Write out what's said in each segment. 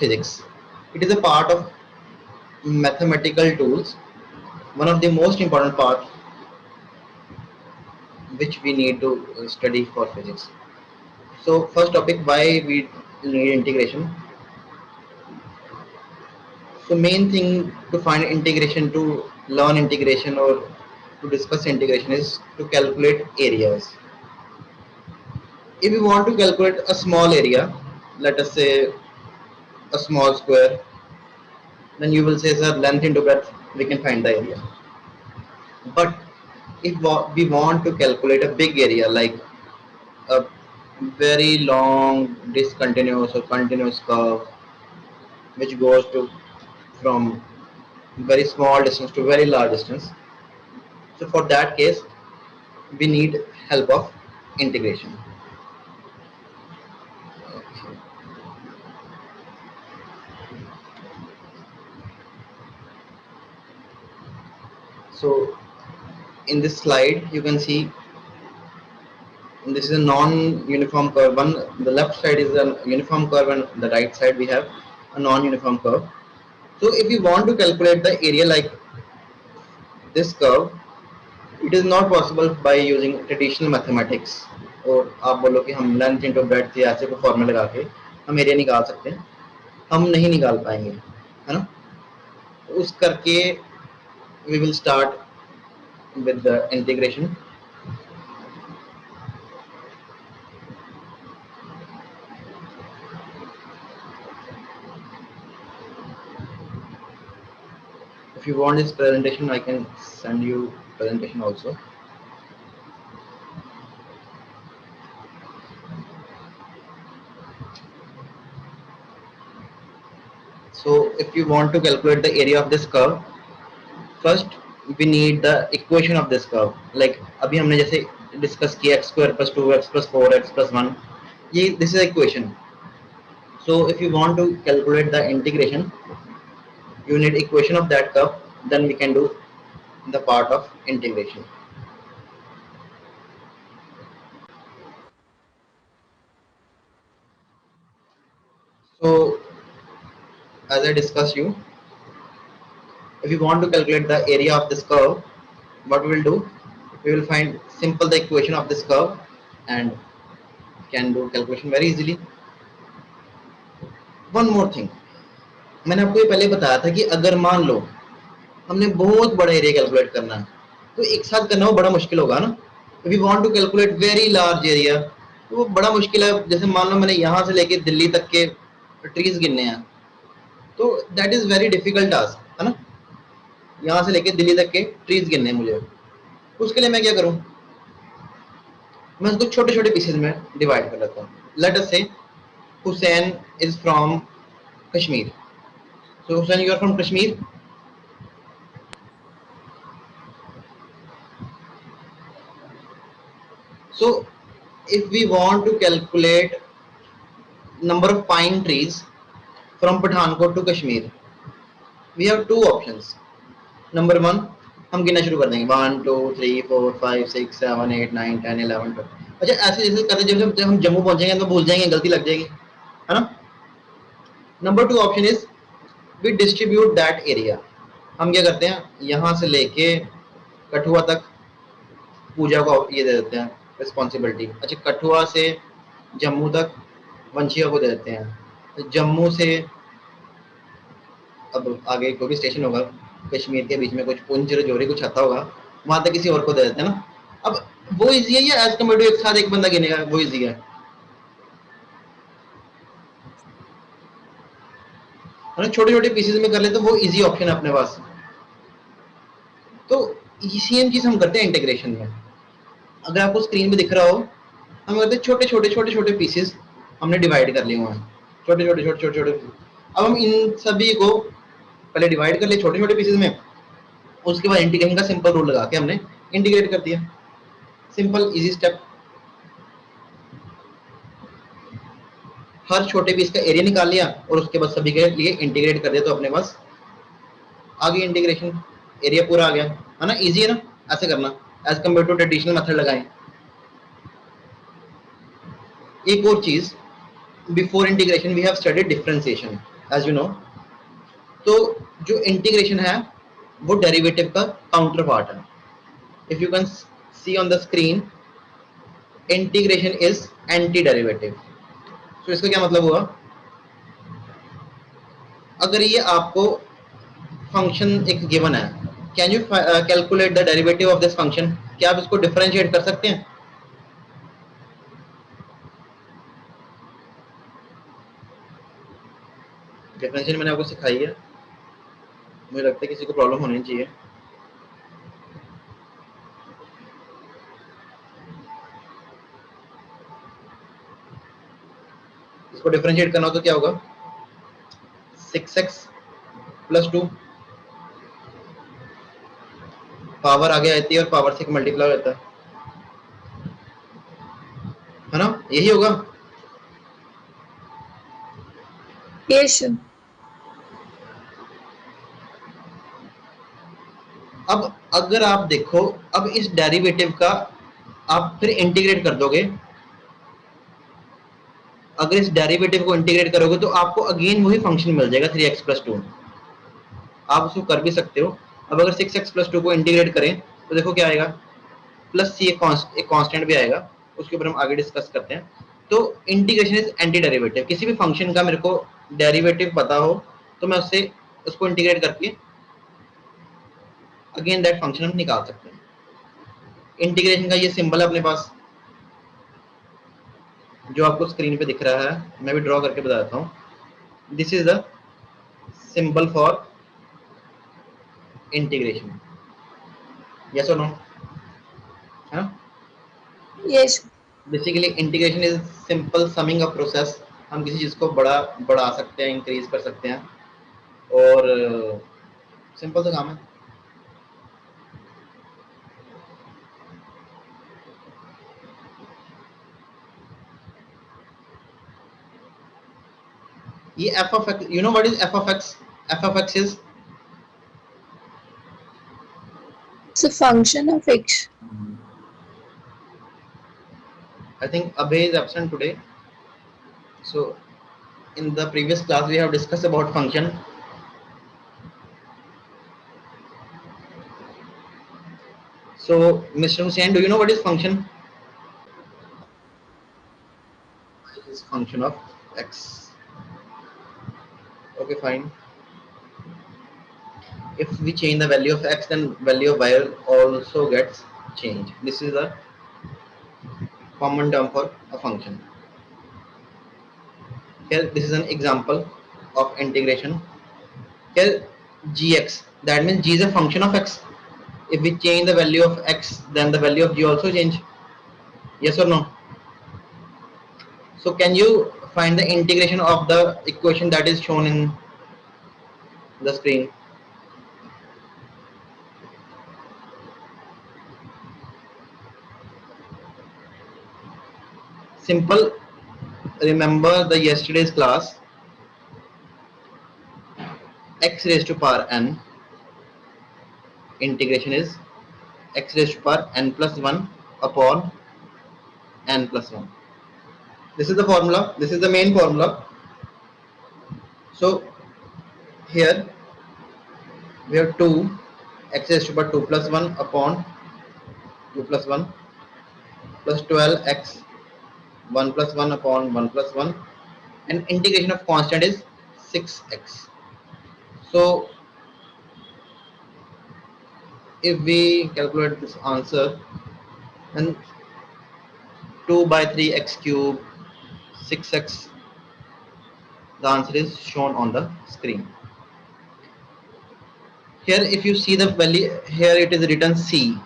physics. It is a part of mathematical tools, one of the most important parts which we need to study for physics. So first topic, why we need integration. So main thing to find integration, to learn integration or to discuss integration is to calculate areas. If you want to calculate a small area, let us say a small square, then you will say sir length into breadth, we can find the area. But if we want to calculate a big area like a very long discontinuous or continuous curve which goes to from very small distance to very large distance, so for that case we need help of integration. So in this slide you can see this is a non-uniform curve. One, the left side is a uniform curve and the right side we have a non-uniform curve. So if you want to calculate the area like this curve, it is not possible by using traditional mathematics. और आप बोलो कि हम length into breadth या ऐसे कोई formula लगा के हम एरिया निकाल सकते हैं, हम नहीं निकाल पाएंगे, है ना. उस करके we will start with the integration. If you want this presentation, I can send you presentation also. So if you want to calculate the area of this curve, first we need the equation of this curve. Like अभी हमने जैसे discuss किया x square plus 2x plus 4x plus 1, ये this is equation. So if you want to calculate the integration, you need equation of that curve, then we can do the part of integration. So as I discussed you, if you want to calculate the area of this curve, what we will do, we will find simple the equation of this curve and can do calculation very easily. One more thing, मैंने आपको ये पहले बताया था कि अगर मान लो हमने बहुत बड़ा एरिया कैलकुलेट करना है तो एक साथ करना वो बड़ा मुश्किल होगा ना. If you want to calculate very large area तो वो बड़ा मुश्किल है. जैसे मान लो मैंने यहाँ से लेके दिल्ली तक के ट्रीज गिनने हैं तो that is very difficult task, है ना. यहाँ से लेके दिल्ली तक के ट्रीज गिनने हैं मुझे, उसके लिए मैं क्या करूँ, मैं उसको छोटे छोटे पीसेज में डिवाइड कर लेता हूँ. लेट अस से Hussain is from Kashmir. So Hussein, you are from Kashmir. So if we want to calculate number of pine trees from Pathankot to Kashmir, we have two options. Number one, हम गिनना शुरू कर देंगे 1 2 3 4 5 6 7 8 9 10 11 12. अच्छा ऐसे जैसे करते जब हम जम्मू पहुंचेंगे तो भूल जाएंगे, गलती लग जाएगी, है ना. Number two option is we distribute that area. हम क्या करते हैं, यहाँ से लेके कठुआ तक पूजा को ये दे देते हैं रिस्पॉन्सिबिलिटी. अच्छा कठुआ से जम्मू तक वंशिया को दे देते हैं. तो जम्मू से अब आगे कोई भी स्टेशन होगा कश्मीर के बीच में, कुछ पुंछ रजौरी कुछ आता होगा, वहां तक किसी और को दे देते हैं ना. अब वो इजी है या एज कम्पेयर टू एक साथ एक बंदा गिनेगा वो इजी है ना. छोटे छोटे पीसेज में कर ले तो वो इजी ऑप्शन है अपने पास. तो सेम चीज हम करते हैं इंटीग्रेशन में. अगर आपको स्क्रीन पे दिख रहा हो, हम करते हैं छोटे छोटे छोटे छोटे पीसेस हमने डिवाइड कर लिए हुए हैं, छोटे छोटे छोटे छोटे छोटे. अब हम इन सभी को पहले डिवाइड कर लिए छोटे छोटे पीसेस में, उसके बाद इंटीग्रेशन का सिंपल रूल लगा के हमने इंटीग्रेट कर दिया. Simple easy step. हर छोटे पीस का एरिया निकाल लिया और उसके बाद सभी के लिए इंटीग्रेट कर दिया, तो अपने पास आगे इंटीग्रेशन एरिया पूरा आ गया, है ना. इजी है ना ऐसे करना as compare to traditional method लगाएं. एक और चीज, before integration we have studied differentiation. As you know. तो जो इंटीग्रेशन है वो डेरिवेटिव का काउंटर पार्ट है। If you can see on the screen, integration is antiderivative. तो इसका क्या मतलब हुआ, अगर ये आपको फंक्शन एक गिवन है, can you calculate the derivative of this function, क्या आप इसको डिफरेंशिएट कर सकते हैं? डिफरेंशिएट मैंने आपको सिखाई है, मुझे लगता है किसी को प्रॉब्लम होनी चाहिए। इसको डिफरेंशिएट करना हो तो क्या होगा, 6x प्लस 2, पावर आगे आती है और पावर से मल्टीप्लाई हो जाता है ना, यही होगा। यस। अब अगर आप देखो, अब इस डेरिवेटिव का आप फिर इंटीग्रेट कर दोगे, अगर इस डेरिवेटिव को इंटीग्रेट करोगे तो आपको अगेन वही फंक्शन मिल जाएगा 3x प्लस 2। आप उसको कर भी सकते हो। अब अगर 6x प्लस 2 को इंटीग्रेट करें तो देखो क्या आएगा, प्लस सी एक कांस्टेंट भी आएगा, उसके ऊपर हम आगे डिस्कस करते हैं। तो इंटीग्रेशन इज एंटी डेरिवेटिव। किसी भी फंक्शन का मेरे को डेरिवेटिव पता हो तो मैं उससे उसको इंटीग्रेट करके अगेन दैट फंक्शन हम निकाल सकते हैं। इंटीग्रेशन का ये सिंबल है अपने पास, जो आपको स्क्रीन पे दिख रहा है, मैं भी ड्रॉ करके बताता हूँ। This is the symbol for integration, yes और नो, है। Yes. Basically integration is simple summing up process. हम किसी चीज़ को बढ़ा सकते हैं, इंक्रीज कर सकते हैं, और सिंपल सा काम है। ये F of x, you know what is F of x? F of x is, It's a function of x. I think Abhay is absent today. So in the previous class we have discussed about function. So Mr. Hussain, do you know what is function? It is function of x. Okay, fine. If we change the value of x, then value of y also gets changed. This is a common term for a function. Here, this is an example of integration. Here, gx, that means g is a function of x. If we change the value of x, then the value of g also change. Yes or no? So can you find the integration of the equation that is shown in the screen? Simple. Remember the yesterday's class. X raised to power n. Integration is x raised to power n plus 1 upon n plus 1. This is the formula. This is the main formula. So here we have 2 x raised to power 2 plus 1 upon 2 plus 1 plus 12x 1 plus 1 upon 1 plus 1, and integration of constant is 6x. So if we calculate this answer, then 2 by 3x cube 6x, the answer is shown on the screen. Here if you see the value, here it is written c.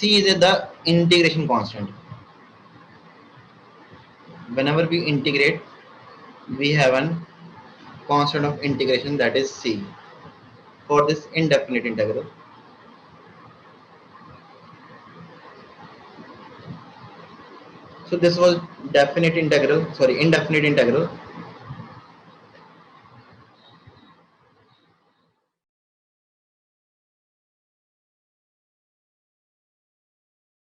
C is the integration constant. Whenever we integrate, we have a constant of integration, that is c, for this indefinite integral. So this was indefinite integral.